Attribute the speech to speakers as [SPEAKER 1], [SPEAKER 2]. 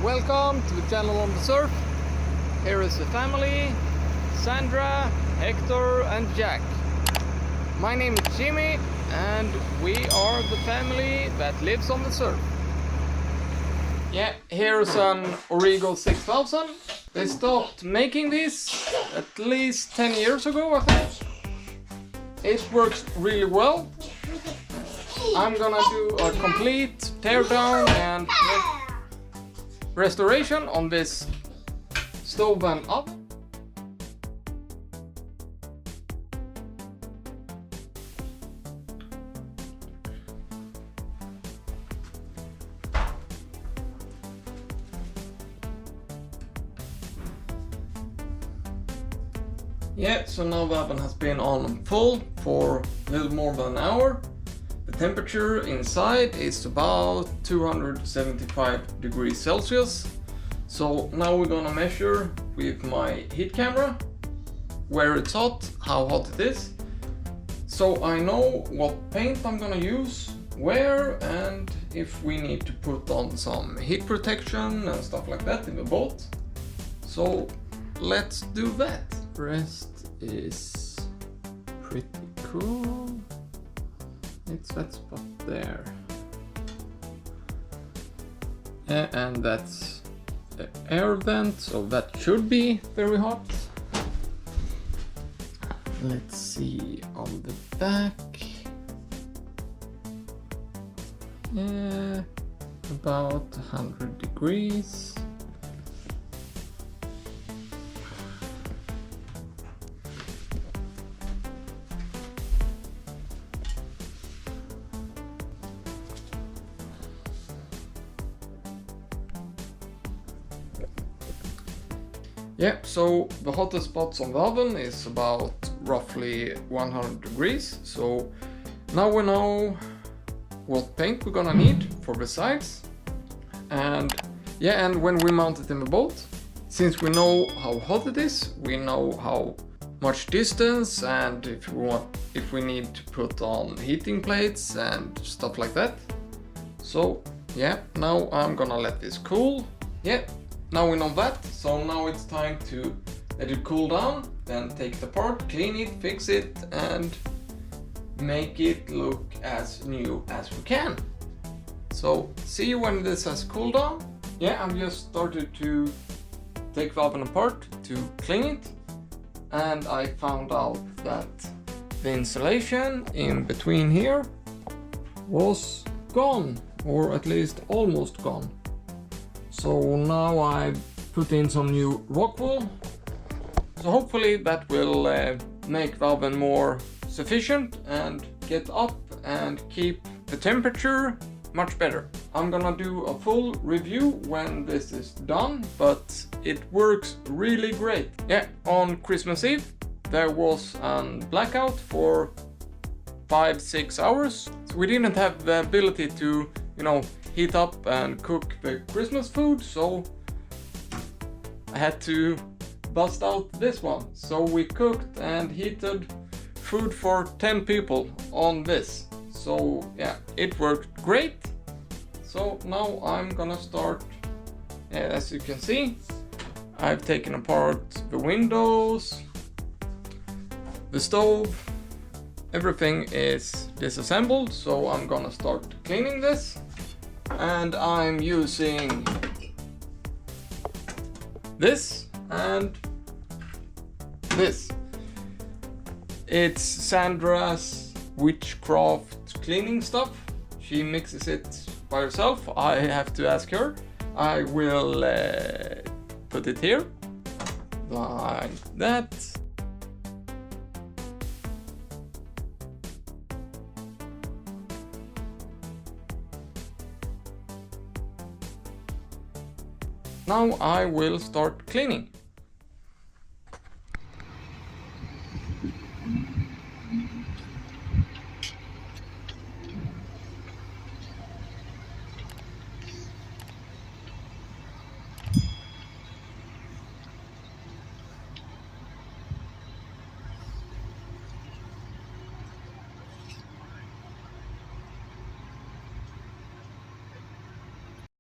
[SPEAKER 1] welcome to the channel on the surf. Here is the family, Sandra, Hector and Jack. My name is Jimmy and we are the family that lives on the surf. Yeah, here's an Origo 6000. They stopped making this at least 10 years ago, I think. It works really well. I'm gonna do a complete teardown and restoration on this stove and oven. Yeah, so now the oven has been on full for a little more than an hour. The temperature inside is about 275 degrees Celsius. So now we're gonna measure with my heat camera where it's hot, how hot it is. So I know what paint I'm gonna use, where, and if we need to put on some heat protection and stuff like that in the boat. So let's do that. Rest is pretty cool. It's that spot there. And that's the air vent, so that should be very hot. Let's see on the back. Yeah, about 100 degrees. Yeah, so the hottest spots on the oven is about roughly 100 degrees. So now we know what paint we're gonna need for the sides. And yeah, and when we mount it in the boat, since we know how hot it is, we know how much distance and if we need to put on heating plates and stuff like that. So yeah, now I'm gonna let this cool. Yeah. Now we know that, so now it's time to let it cool down, then take it apart, clean it, fix it, and make it look as new as we can. So see you when this has cooled down. Yeah, I've just started to take the oven apart to clean it, and I found out that the insulation in between here was gone, or at least almost gone. So now I've put in some new rock wool. So hopefully that will make the oven more sufficient and get up and keep the temperature much better. I'm gonna do a full review when this is done, but it works really great. Yeah, on Christmas Eve there was a blackout for 5-6 hours. So we didn't have the ability to, heat up and cook the Christmas food, so I had to bust out this one. So we cooked and heated food for 10 people on this. So yeah, it worked great. So now I'm gonna start. As you can see, I've taken apart the windows, the stove, everything is disassembled. So I'm gonna start cleaning this. And I'm using this and this. It's Sandra's witchcraft cleaning stuff. She mixes it by herself. I have to ask her. I will put it here like that. Now I will start cleaning.